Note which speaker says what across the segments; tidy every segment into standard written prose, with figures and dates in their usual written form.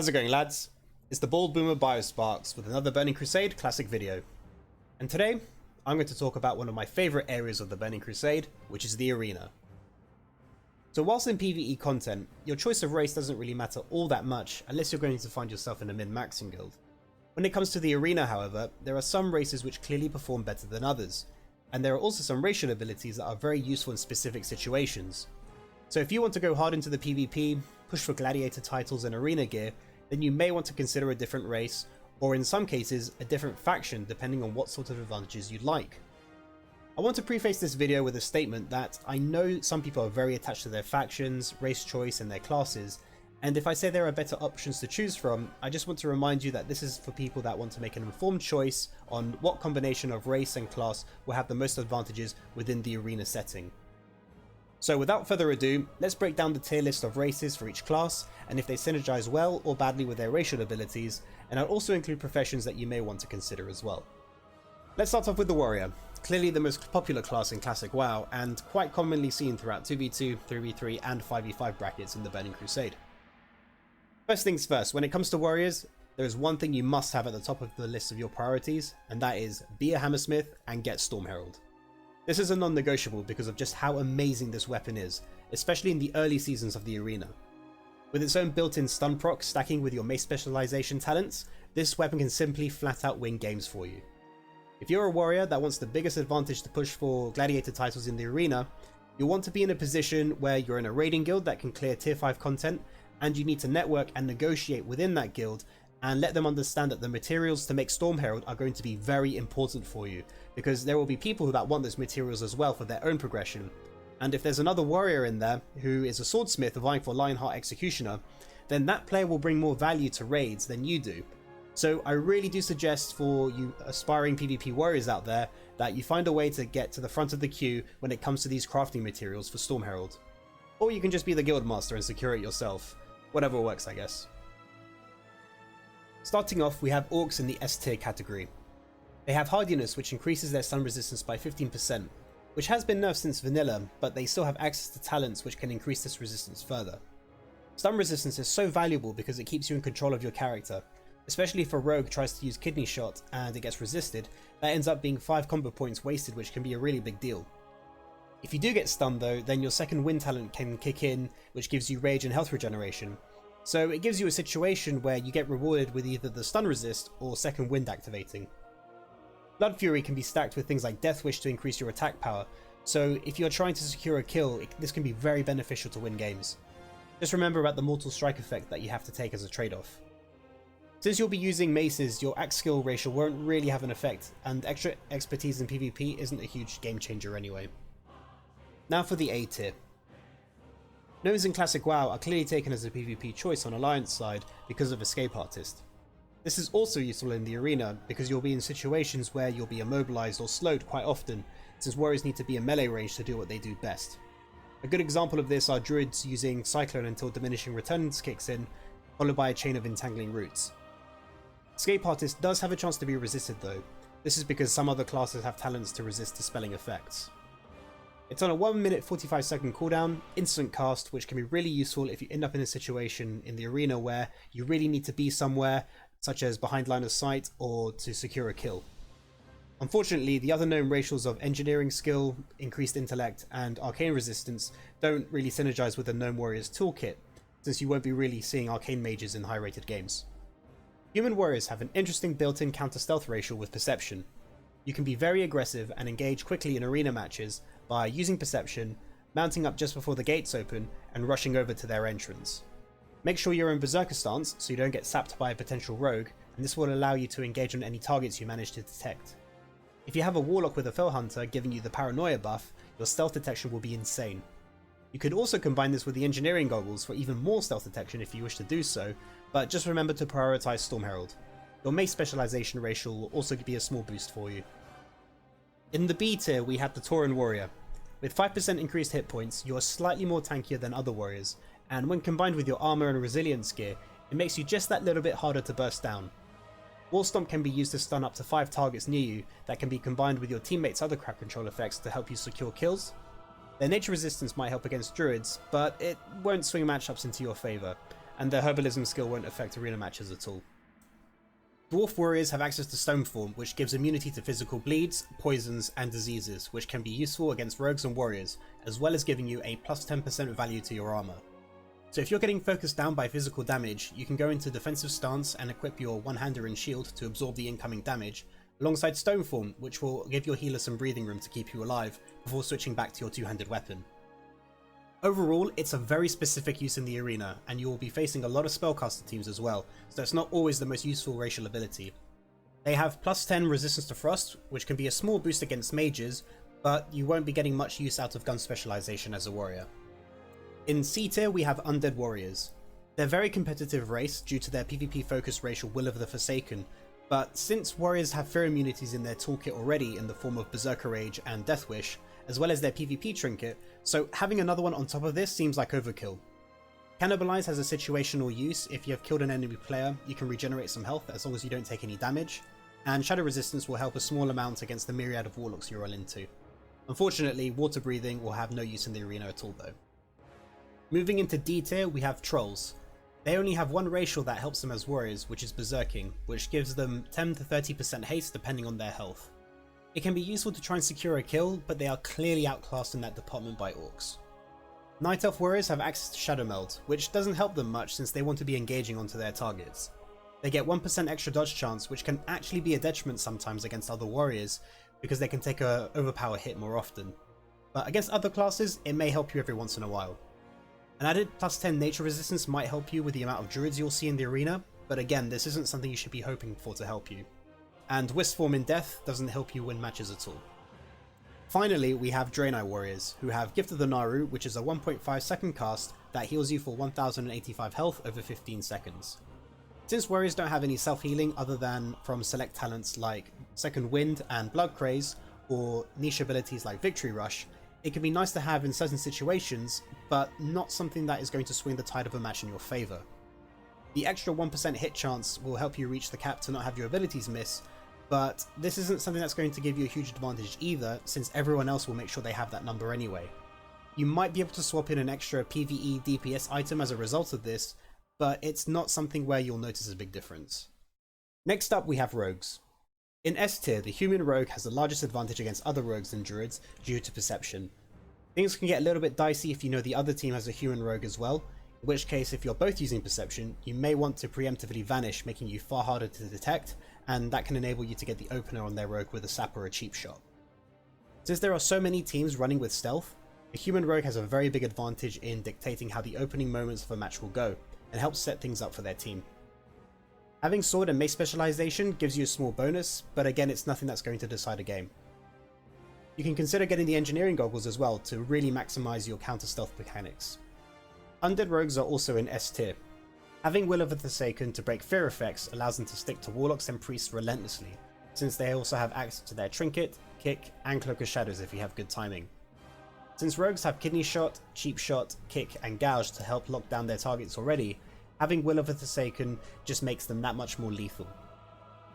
Speaker 1: How's it going, lads? It's the Bald Boomer Biosparks with another Burning Crusade classic video. And today, I'm going to talk about one of my favourite areas of the Burning Crusade, which is the arena. So whilst in PvE content, your choice of race doesn't really matter all that much unless you're going to find yourself in a min-maxing guild. When it comes to the arena, however, there are some races which clearly perform better than others, and there are also some racial abilities that are very useful in specific situations. So if you want to go hard into the PvP, push for gladiator titles and arena gear, then you may want to consider a different race, or in some cases, a different faction depending on what sort of advantages you'd like. I want to preface this video with a statement that I know some people are very attached to their factions, race choice and their classes, and if I say there are better options to choose from, I just want to remind you that this is for people that want to make an informed choice on what combination of race and class will have the most advantages within the arena setting. So without further ado, let's break down the tier list of races for each class, and if they synergize well or badly with their racial abilities, and I'll also include professions that you may want to consider as well. Let's start off with the warrior, clearly the most popular class in classic WoW, and quite commonly seen throughout 2v2, 3v3 and 5v5 brackets in the Burning Crusade. First things first, when it comes to warriors, there is one thing you must have at the top of the list of your priorities, and that is be a hammersmith and get Storm Herald. This is a non-negotiable because of just how amazing this weapon is, especially in the early seasons of the arena. With its own built-in stun proc stacking with your mace specialization talents, this weapon can simply flat out win games for you. If you're a warrior that wants the biggest advantage to push for gladiator titles in the arena, you'll want to be in a position where you're in a raiding guild that can clear tier 5 content, and you need to network and negotiate within that guild and let them understand that the materials to make Storm Herald are going to be very important for you, because there will be people that want those materials as well for their own progression. And if there's another warrior in there who is a swordsmith vying for Lionheart Executioner, then that player will bring more value to raids than you do. So I really do suggest for you aspiring PvP warriors out there that you find a way to get to the front of the queue when it comes to these crafting materials for Storm Herald. Or you can just be the guild master and secure it yourself. Whatever works, I guess. Starting off, we have orcs in the S tier category. They have hardiness, which increases their stun resistance by 15%, which has been nerfed since vanilla, but they still have access to talents which can increase this resistance further. Stun resistance is so valuable because it keeps you in control of your character, especially if a rogue tries to use kidney shot and it gets resisted, that ends up being 5 combo points wasted, which can be a really big deal. If you do get stunned though, then your second wind talent can kick in, which gives you rage and health regeneration. So it gives you a situation where you get rewarded with either the stun resist or second wind activating. Blood Fury can be stacked with things like Death Wish to increase your attack power, so if you're trying to secure a kill, this can be very beneficial to win games. Just remember about the Mortal Strike effect that you have to take as a trade-off. Since you'll be using maces, your axe skill ratio won't really have an effect, and extra expertise in PvP isn't a huge game changer anyway. Now for the A tier. Gnomes in Classic WoW are clearly taken as a PvP choice on Alliance side because of Escape Artist. This is also useful in the arena because you'll be in situations where you'll be immobilized or slowed quite often, since warriors need to be in melee range to do what they do best. A good example of this are Druids using Cyclone until diminishing returns kicks in, followed by a chain of entangling roots. Escape Artist does have a chance to be resisted though. This is because some other classes have talents to resist dispelling effects. It's on a 1 minute 45 second cooldown, instant cast, which can be really useful if you end up in a situation in the arena where you really need to be somewhere, such as behind line of sight or to secure a kill. Unfortunately, the other known racials of engineering skill, increased intellect, and arcane resistance don't really synergize with the Gnome Warrior's toolkit, since you won't be really seeing arcane mages in high rated games. Human warriors have an interesting built-in counter-stealth racial with perception. You can be very aggressive and engage quickly in arena matches by using perception, mounting up just before the gates open, and rushing over to their entrance. Make sure you're in berserker stance so you don't get sapped by a potential rogue, and this will allow you to engage on any targets you manage to detect. If you have a Warlock with a Fell Hunter giving you the paranoia buff, your stealth detection will be insane. You could also combine this with the engineering goggles for even more stealth detection if you wish to do so, but just remember to prioritize Storm Herald. Your mace specialization ratio will also be a small boost for you. In the B tier, we have the Tauren Warrior. With 5% increased hit points, you are slightly more tankier than other warriors, and when combined with your armor and resilience gear, it makes you just that little bit harder to burst down. Wall Stomp can be used to stun up to 5 targets near you that can be combined with your teammates' other crowd control effects to help you secure kills. Their nature resistance might help against druids, but it won't swing matchups into your favour, and their herbalism skill won't affect arena matches at all. Dwarf warriors have access to stone form, which gives immunity to physical bleeds, poisons, and diseases, which can be useful against rogues and warriors, as well as giving you a plus 10% value to your armor. So if you're getting focused down by physical damage, you can go into defensive stance and equip your one-hander and shield to absorb the incoming damage, alongside stone form, which will give your healer some breathing room to keep you alive before switching back to your two-handed weapon. Overall, it's a very specific use in the arena, and you will be facing a lot of spellcaster teams as well, so it's not always the most useful racial ability. They have plus 10 resistance to frost, which can be a small boost against mages, but you won't be getting much use out of gun specialization as a warrior. In C tier we have undead warriors. They're a very competitive race due to their PvP focused racial Will of the Forsaken, but since warriors have fear immunities in their toolkit already in the form of Berserker Rage and Death Wish, as well as their PvP trinket, so having another one on top of this seems like overkill. Cannibalize has a situational use. If you have killed an enemy player, you can regenerate some health as long as you don't take any damage, and Shadow Resistance will help a small amount against the myriad of Warlocks you roll into. Unfortunately, Water Breathing will have no use in the arena at all though. Moving into D tier, we have Trolls. They only have one racial that helps them as warriors, which is Berserking, which gives them 10 to 30% haste depending on their health. It can be useful to try and secure a kill, but they are clearly outclassed in that department by orcs. Night Elf warriors have access to Shadow Meld, which doesn't help them much since they want to be engaging onto their targets. They get 1% extra dodge chance, which can actually be a detriment sometimes against other warriors, because they can take a overpower hit more often. But against other classes, it may help you every once in a while. An added plus 10 nature resistance might help you with the amount of druids you'll see in the arena, but again, this isn't something you should be hoping for to help you. And Wisp Form in Death doesn't help you win matches at all. Finally, we have Draenei Warriors, who have Gift of the Naru, which is a 1.5 second cast that heals you for 1085 health over 15 seconds. Since warriors don't have any self-healing other than from select talents like Second Wind and Blood Craze, or niche abilities like Victory Rush, it can be nice to have in certain situations, but not something that is going to swing the tide of a match in your favour. The extra 1% hit chance will help you reach the cap to not have your abilities miss, but this isn't something that's going to give you a huge advantage either, since everyone else will make sure they have that number anyway. You might be able to swap in an extra PvE DPS item as a result of this, but it's not something where you'll notice a big difference. Next up we have Rogues. In S tier, the human rogue has the largest advantage against other rogues and druids due to perception. Things can get a little bit dicey if you know the other team has a human rogue as well, in which case if you're both using perception, you may want to preemptively vanish, making you far harder to detect, and that can enable you to get the opener on their rogue with a sap or a cheap shot. Since there are so many teams running with stealth, the human rogue has a very big advantage in dictating how the opening moments of a match will go, and helps set things up for their team. Having sword and mace specialization gives you a small bonus, but again it's nothing that's going to decide a game. You can consider getting the engineering goggles as well to really maximize your counter stealth mechanics. Undead rogues are also in S tier. Having Will of the Forsaken to break fear effects allows them to stick to warlocks and priests relentlessly, since they also have access to their trinket, kick, and cloak of shadows if you have good timing. Since rogues have kidney shot, cheap shot, kick, and gouge to help lock down their targets already, having Will of the Forsaken just makes them that much more lethal.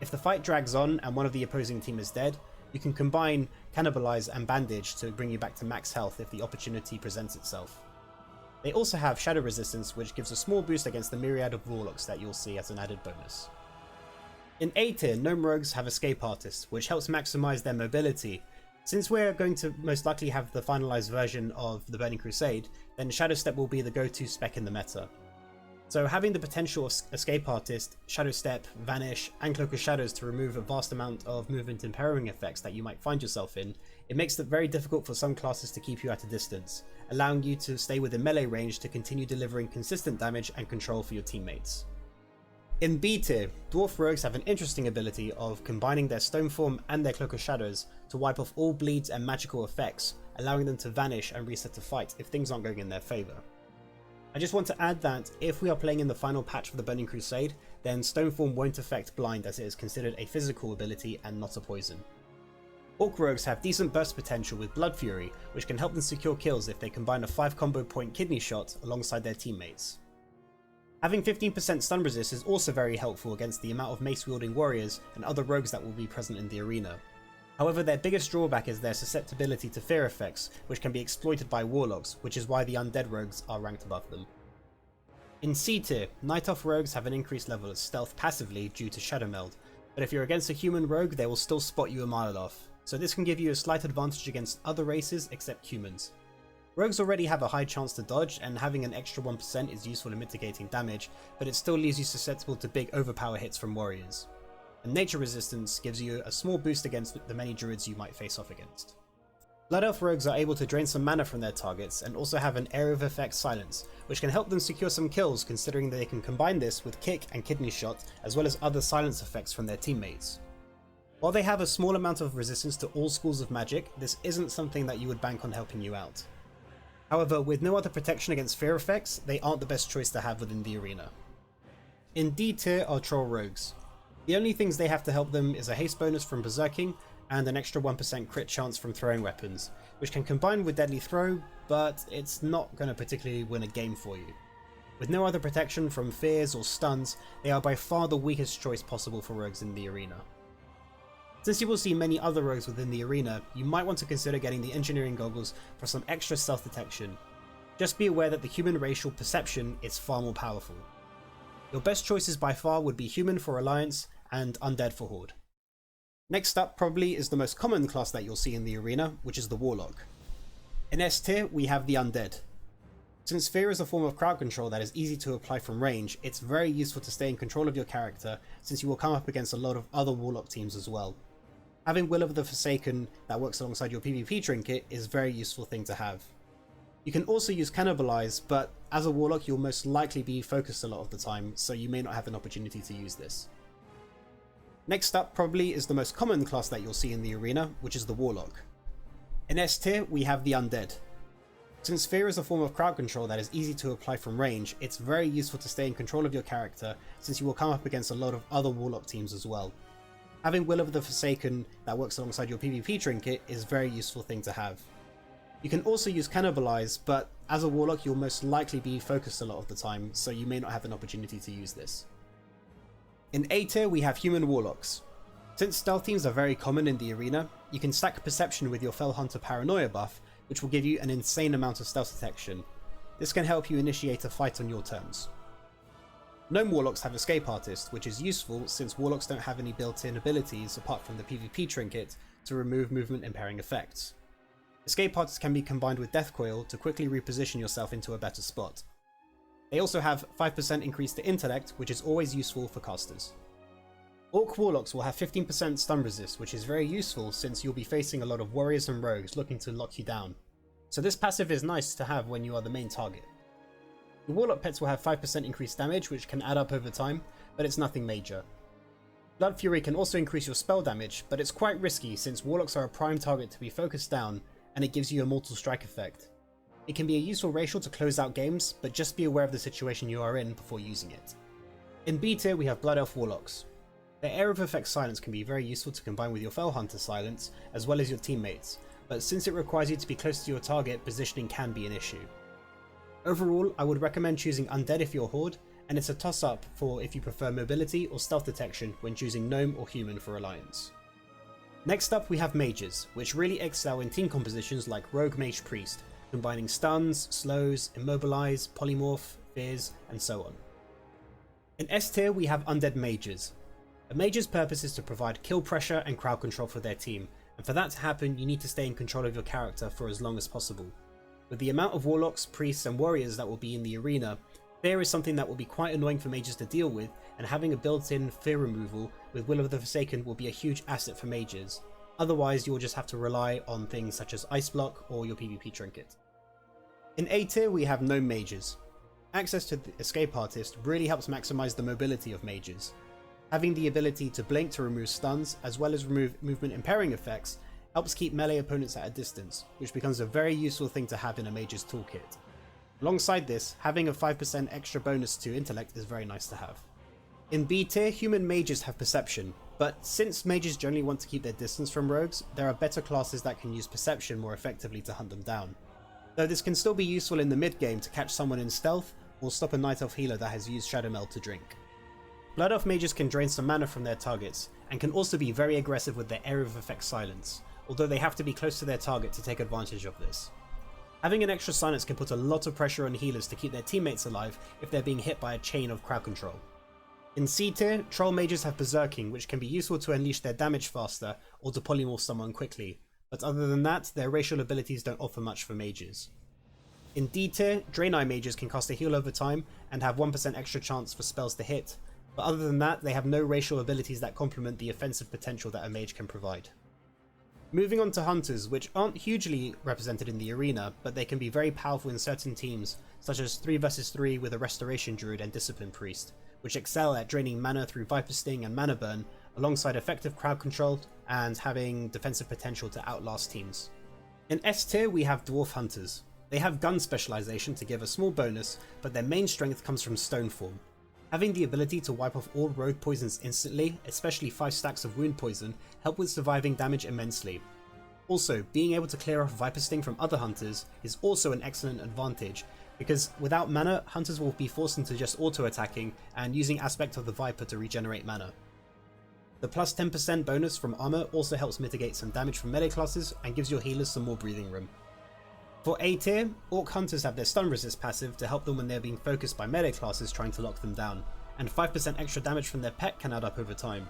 Speaker 1: If the fight drags on and one of the opposing team is dead, you can combine Cannibalize and Bandage to bring you back to max health if the opportunity presents itself. They also have Shadow Resistance, which gives a small boost against the myriad of Warlocks that you'll see as an added bonus. In A tier, Gnome Rogues have Escape Artist, which helps maximize their mobility. Since we're going to most likely have the finalized version of the Burning Crusade, then Shadow Step will be the go-to spec in the meta. So having the potential of Escape Artist, Shadow Step, Vanish, and Cloak of Shadows to remove a vast amount of movement and parrying effects that you might find yourself in, it makes it very difficult for some classes to keep you at a distance, allowing you to stay within melee range to continue delivering consistent damage and control for your teammates. In B tier, Dwarf Rogues have an interesting ability of combining their Stone Form and their Cloak of Shadows to wipe off all bleeds and magical effects, allowing them to vanish and reset to fight if things aren't going in their favour. I just want to add that if we are playing in the final patch of the Burning Crusade, then Stone Form won't affect Blind as it is considered a physical ability and not a poison. Orc Rogues have decent burst potential with Blood Fury, which can help them secure kills if they combine a 5 combo point kidney shot alongside their teammates. Having 15% stun resist is also very helpful against the amount of mace wielding warriors and other rogues that will be present in the arena. However, their biggest drawback is their susceptibility to fear effects, which can be exploited by warlocks, which is why the undead rogues are ranked above them. In C tier, Night Elf rogues have an increased level of stealth passively due to Shadow Meld, but if you're against a human rogue they will still spot you a mile off, so this can give you a slight advantage against other races except humans. Rogues already have a high chance to dodge, and having an extra 1% is useful in mitigating damage, but it still leaves you susceptible to big overpower hits from warriors. And nature resistance gives you a small boost against the many druids you might face off against. Blood Elf rogues are able to drain some mana from their targets and also have an area of effect silence, which can help them secure some kills considering that they can combine this with kick and kidney shot as well as other silence effects from their teammates. While they have a small amount of resistance to all schools of magic, this isn't something that you would bank on helping you out. However, with no other protection against fear effects, they aren't the best choice to have within the arena. In D tier are Troll rogues. The only things they have to help them is a haste bonus from berserking and an extra 1% crit chance from throwing weapons, which can combine with deadly throw, but it's not going to particularly win a game for you. With no other protection from fears or stuns, they are by far the weakest choice possible for rogues in the arena. Since you will see many other rogues within the arena, you might want to consider getting the engineering goggles for some extra stealth detection. Just be aware that the human racial perception is far more powerful. Your best choices by far would be human for Alliance and undead for Horde. Next up probably is the most common class that you'll see in the arena, which is the Warlock. In S tier we have the undead. Since fear is a form of crowd control that is easy to apply from range, it's very useful to stay in control of your character since you will come up against a lot of other Warlock teams as well. Having Will of the Forsaken that works alongside your PvP trinket is a very useful thing to have. You can also use Cannibalize, but as a Warlock you'll most likely be focused a lot of the time, so you may not have an opportunity to use this. Next up probably is the most common class that you'll see in the arena, which is the Warlock. In S tier we have the undead. Since fear is a form of crowd control that is easy to apply from range, it's very useful to stay in control of your character since you will come up against a lot of other Warlock teams as well. Having Will of the Forsaken that works alongside your PvP trinket is a very useful thing to have. You can also use Cannibalize, but as a Warlock you'll most likely be focused a lot of the time, so you may not have an opportunity to use this. In A tier we have human Warlocks. Since stealth teams are very common in the arena, you can stack Perception with your Fell Hunter Paranoia buff, which will give you an insane amount of stealth detection. This can help you initiate a fight on your terms. Gnome Warlocks have Escape Artist, which is useful since Warlocks don't have any built-in abilities apart from the PvP trinket to remove movement impairing effects. Escape Artist can be combined with Death Coil to quickly reposition yourself into a better spot. They also have 5% increase to Intellect, which is always useful for casters. Orc Warlocks will have 15% stun resist, which is very useful since you'll be facing a lot of warriors and rogues looking to lock you down. So this passive is nice to have when you are the main target. The Warlock pets will have 5% increased damage, which can add up over time, but it's nothing major. Blood Fury can also increase your spell damage, but it's quite risky since Warlocks are a prime target to be focused down, and it gives you a Mortal Strike effect. It can be a useful racial to close out games, but just be aware of the situation you are in before using it. In B tier we have Blood Elf Warlocks. Their Area of Effect Silence can be very useful to combine with your Fell Hunter Silence, as well as your teammates, but since it requires you to be close to your target, positioning can be an issue. Overall, I would recommend choosing Undead if you're Horde, and it's a toss-up for if you prefer mobility or stealth detection when choosing Gnome or Human for Alliance. Next up we have Mages, which really excel in team compositions like Rogue Mage Priest, combining stuns, slows, immobilize, polymorph, fears, and so on. In S tier we have Undead Mages. A mage's purpose is to provide kill pressure and crowd control for their team, and for that to happen you need to stay in control of your character for as long as possible. With the amount of warlocks, priests and warriors that will be in the arena, fear is something that will be quite annoying for mages to deal with, and having a built-in fear removal with Will of the Forsaken will be a huge asset for mages. Otherwise you will just have to rely on things such as Ice Block or your PvP trinket. In A tier we have Gnome Mages. Access to the Escape Artist really helps maximize the mobility of mages. Having the ability to blink to remove stuns, as well as remove movement impairing effects, helps keep melee opponents at a distance, which becomes a very useful thing to have in a mage's toolkit. Alongside this, having a 5% extra bonus to intellect is very nice to have. In B tier, human mages have perception, but since mages generally want to keep their distance from rogues, there are better classes that can use perception more effectively to hunt them down. Though this can still be useful in the mid game to catch someone in stealth, or stop a Night Elf healer that has used Shadow Meld to drink. Blood Elf mages can drain some mana from their targets, and can also be very aggressive with their Area of Effect Silence, although they have to be close to their target to take advantage of this. Having an extra silence can put a lot of pressure on healers to keep their teammates alive if they're being hit by a chain of crowd control. In C tier, troll mages have berserking, which can be useful to unleash their damage faster or to polymorph someone quickly, but other than that, their racial abilities don't offer much for mages. In D tier, Draenei mages can cast a heal over time and have 1% extra chance for spells to hit, but other than that, they have no racial abilities that complement the offensive potential that a mage can provide. Moving on to hunters, which aren't hugely represented in the arena, but they can be very powerful in certain teams, such as 3 vs 3 with a Restoration Druid and Discipline Priest, which excel at draining mana through Viper Sting and Mana Burn, alongside effective crowd control and having defensive potential to outlast teams. In S tier, we have Dwarf Hunters. They have gun specialization to give a small bonus, but their main strength comes from Stone Form. Having the ability to wipe off all road poisons instantly, especially 5 stacks of wound poison, help with surviving damage immensely. Also, being able to clear off Viper Sting from other hunters is also an excellent advantage, because without mana, hunters will be forced into just auto-attacking and using Aspect of the Viper to regenerate mana. The plus 10% bonus from armor also helps mitigate some damage from melee classes and gives your healers some more breathing room. For A tier, Orc Hunters have their stun resist passive to help them when they're being focused by melee classes trying to lock them down, and 5% extra damage from their pet can add up over time.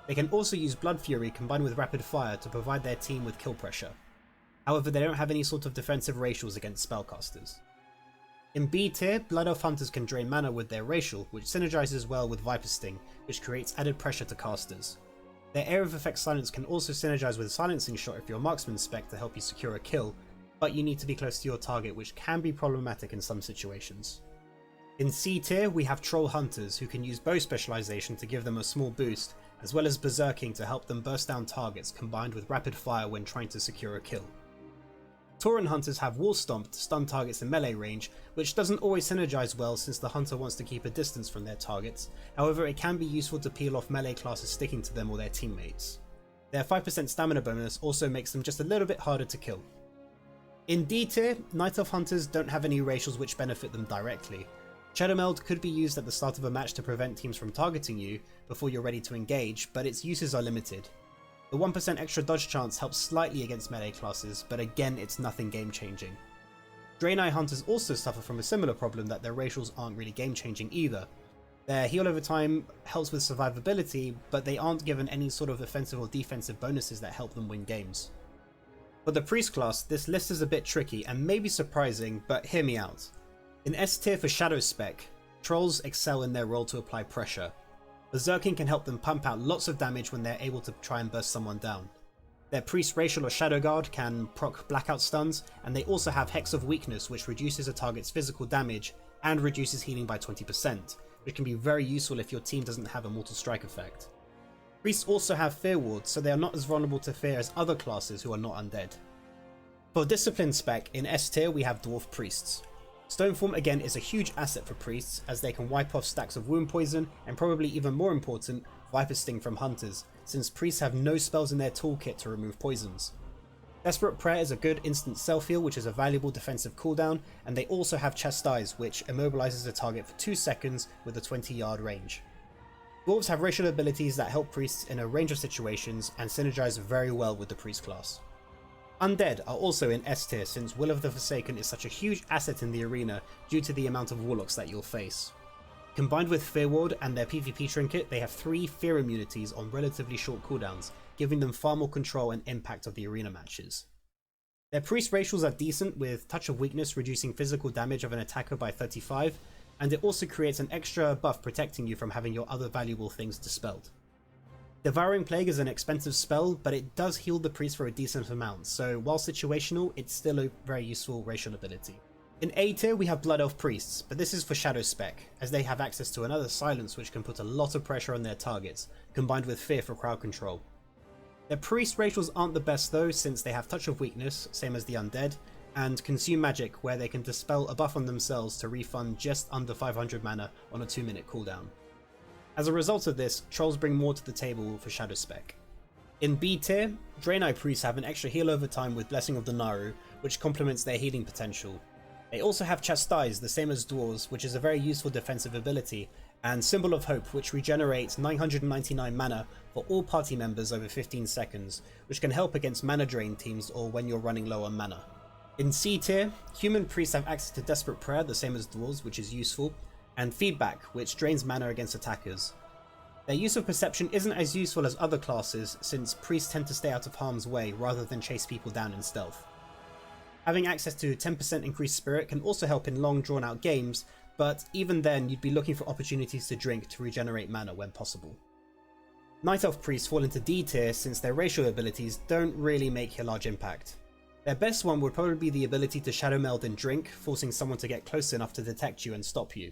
Speaker 1: They can also use Blood Fury combined with Rapid Fire to provide their team with kill pressure. However, they don't have any sort of defensive racials against spellcasters. In B tier, Blood Elf Hunters can drain mana with their racial, which synergizes well with Viper Sting, which creates added pressure to casters. Their Area of Effect Silence can also synergize with Silencing Shot if you're a marksman spec to help you secure a kill, but you need to be close to your target, which can be problematic in some situations. In C tier, we have Troll Hunters, who can use bow specialization to give them a small boost, as well as Berserking to help them burst down targets combined with Rapid Fire when trying to secure a kill. Tauren Hunters have Wall Stomp to stun targets in melee range, which doesn't always synergize well since the hunter wants to keep a distance from their targets, however it can be useful to peel off melee classes sticking to them or their teammates. Their 5% stamina bonus also makes them just a little bit harder to kill. In D tier, Night Elf Hunters don't have any racials which benefit them directly. Shadow Meld could be used at the start of a match to prevent teams from targeting you before you're ready to engage, but its uses are limited. The 1% extra dodge chance helps slightly against melee classes, but again it's nothing game changing. Draenei Hunters also suffer from a similar problem that their racials aren't really game changing either. Their heal over time helps with survivability, but they aren't given any sort of offensive or defensive bonuses that help them win games. For the Priest class, this list is a bit tricky and maybe surprising, but hear me out. In S tier for Shadow Spec, Trolls excel in their role to apply pressure. Berserking can help them pump out lots of damage when they're able to try and burst someone down. Their Priest Racial or Shadow Guard can proc Blackout stuns, and they also have Hex of Weakness, which reduces a target's physical damage and reduces healing by 20%, which can be very useful if your team doesn't have a Mortal Strike effect. Priests also have Fear Wards, so they are not as vulnerable to fear as other classes who are not undead. For Discipline spec, in S tier we have Dwarf Priests. Stoneform again is a huge asset for priests, as they can wipe off stacks of wound poison and, probably even more important, Viper Sting from hunters, since priests have no spells in their toolkit to remove poisons. Desperate Prayer is a good instant self-heal which is a valuable defensive cooldown, and they also have Chastise, which immobilizes a target for 2 seconds with a 20-yard range. Dwarves have racial abilities that help priests in a range of situations and synergize very well with the priest class. Undead are also in S tier, since Will of the Forsaken is such a huge asset in the arena due to the amount of warlocks that you'll face. Combined with Fear Ward and their PvP trinket, they have 3 fear immunities on relatively short cooldowns, giving them far more control and impact of the arena matches. Their priest racials are decent, with Touch of Weakness reducing physical damage of an attacker by 35, and it also creates an extra buff protecting you from having your other valuable things dispelled. Devouring Plague is an expensive spell, but it does heal the priest for a decent amount, so while situational, it's still a very useful racial ability. In A tier we have Blood Elf Priests, but this is for Shadow Spec, as they have access to another silence which can put a lot of pressure on their targets, combined with Fear for crowd control. Their priest racials aren't the best though, since they have Touch of Weakness, same as the Undead, and Consume Magic, where they can dispel a buff on themselves to refund just under 500 mana on a 2-minute cooldown. As a result of this, Trolls bring more to the table for Shadow Spec. In B tier, Draenei Priests have an extra heal over time with Blessing of the Naru, which complements their healing potential. They also have Chastise, the same as Dwarves, which is a very useful defensive ability, and Symbol of Hope, which regenerates 999 mana for all party members over 15 seconds, which can help against mana drain teams or when you're running low on mana. In C tier, human priests have access to Desperate Prayer, the same as dwarves, which is useful, and Feedback, which drains mana against attackers. Their use of Perception isn't as useful as other classes, since priests tend to stay out of harm's way rather than chase people down in stealth. Having access to 10% increased Spirit can also help in long drawn out games, but even then you'd be looking for opportunities to drink to regenerate mana when possible. Night Elf priests fall into D tier since their racial abilities don't really make a large impact. Their best one would probably be the ability to Shadow Meld and drink, forcing someone to get close enough to detect you and stop you.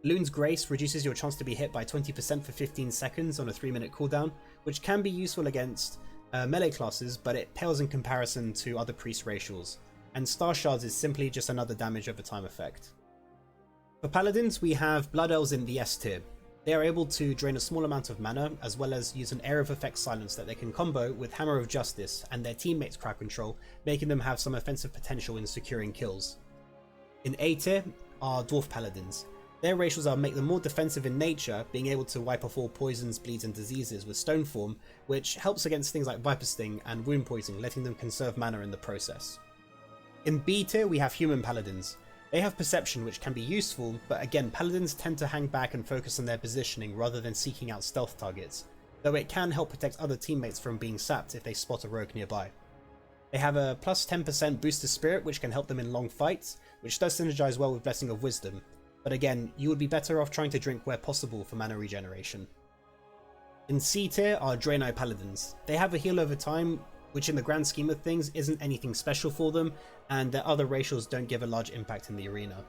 Speaker 1: Loon's Grace reduces your chance to be hit by 20% for 15 seconds on a 3-minute cooldown, which can be useful against melee classes, but it pales in comparison to other priest racials, and Star Shards is simply just another damage over time effect. For Paladins, we have Blood Elves in the S tier. They are able to drain a small amount of mana, as well as use an Area of Effect Silence that they can combo with Hammer of Justice and their teammates' crowd control, making them have some offensive potential in securing kills. In A tier are Dwarf Paladins. Their racials are make them more defensive in nature, being able to wipe off all poisons, bleeds and diseases with Stone Form, which helps against things like Viper Sting and Wound Poisoning, letting them conserve mana in the process. In B tier we have Human Paladins. They have Perception, which can be useful, but again Paladins tend to hang back and focus on their positioning rather than seeking out stealth targets, though it can help protect other teammates from being sapped if they spot a rogue nearby. They have a plus 10% boost to Spirit, which can help them in long fights, which does synergize well with Blessing of Wisdom, but again, you would be better off trying to drink where possible for mana regeneration. In C tier are Draenei Paladins. They have a heal over time, which in the grand scheme of things isn't anything special for them, and their other racials don't give a large impact in the arena.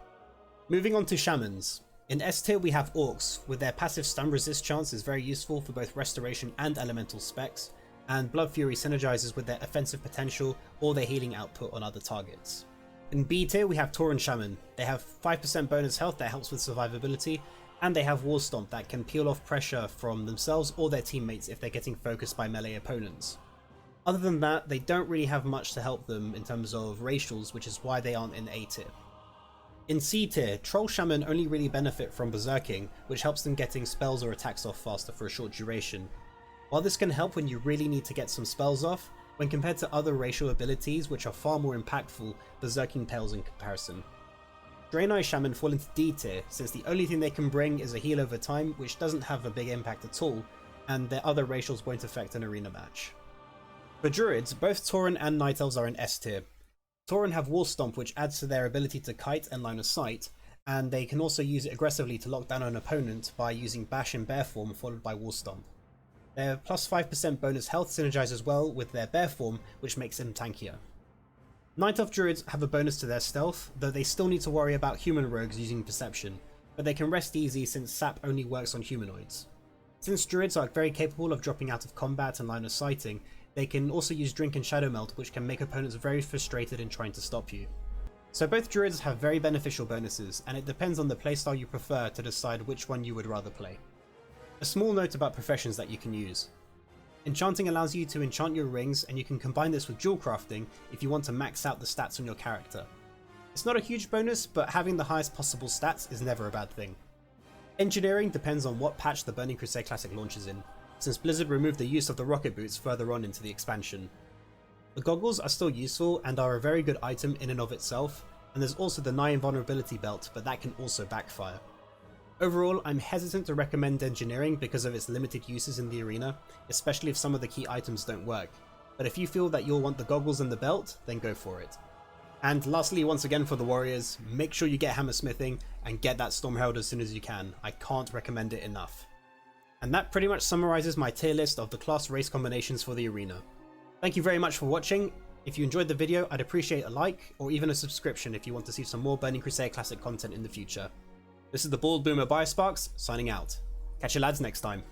Speaker 1: Moving on to Shamans. In S tier we have Orcs, with their passive stun resist chance is very useful for both restoration and elemental specs, and Blood Fury synergizes with their offensive potential or their healing output on other targets. In B tier we have Tauren Shaman. They have 5% bonus health that helps with survivability, and they have Wall Stomp that can peel off pressure from themselves or their teammates if they're getting focused by melee opponents. Other than that, they don't really have much to help them in terms of racials, which is why they aren't in A tier. In C tier, Troll Shaman only really benefit from Berserking, which helps them getting spells or attacks off faster for a short duration. While this can help when you really need to get some spells off, when compared to other racial abilities which are far more impactful, Berserking pales in comparison. Draenei Shaman fall into D tier, since the only thing they can bring is a heal over time, which doesn't have a big impact at all, and their other racials won't affect an arena match. For Druids, both Tauren and Night Elves are in S tier. Tauren have Wall Stomp, which adds to their ability to kite and line of sight, and they can also use it aggressively to lock down an opponent by using Bash in bear form followed by Wall Stomp. Their plus 5% bonus health synergizes well with their bear form, which makes them tankier. Night Elf Druids have a bonus to their stealth, though they still need to worry about human rogues using Perception, but they can rest easy since Sap only works on humanoids. Since Druids are very capable of dropping out of combat and line of sighting, they can also use Drink and Shadow Meld, which can make opponents very frustrated in trying to stop you. So both Druids have very beneficial bonuses, and it depends on the playstyle you prefer to decide which one you would rather play. A small note about professions that you can use. Enchanting allows you to enchant your rings, and you can combine this with jewel crafting if you want to max out the stats on your character. It's not a huge bonus, but having the highest possible stats is never a bad thing. Engineering depends on what patch the Burning Crusade Classic launches in, since Blizzard removed the use of the rocket boots further on into the expansion. The goggles are still useful and are a very good item in and of itself, and there's also the Nigh Invulnerability belt, but that can also backfire. Overall, I'm hesitant to recommend engineering because of its limited uses in the arena, especially if some of the key items don't work, but if you feel that you'll want the goggles and the belt, then go for it. And lastly, once again for the warriors, make sure you get hammersmithing and get that Stormherald as soon as you can. I can't recommend it enough. And that pretty much summarizes my tier list of the class race combinations for the arena. Thank you very much for watching. If you enjoyed the video, I'd appreciate a like or even a subscription if you want to see some more Burning Crusade Classic content in the future. This is the Bald Boomer Biosparks, signing out. Catch you lads next time.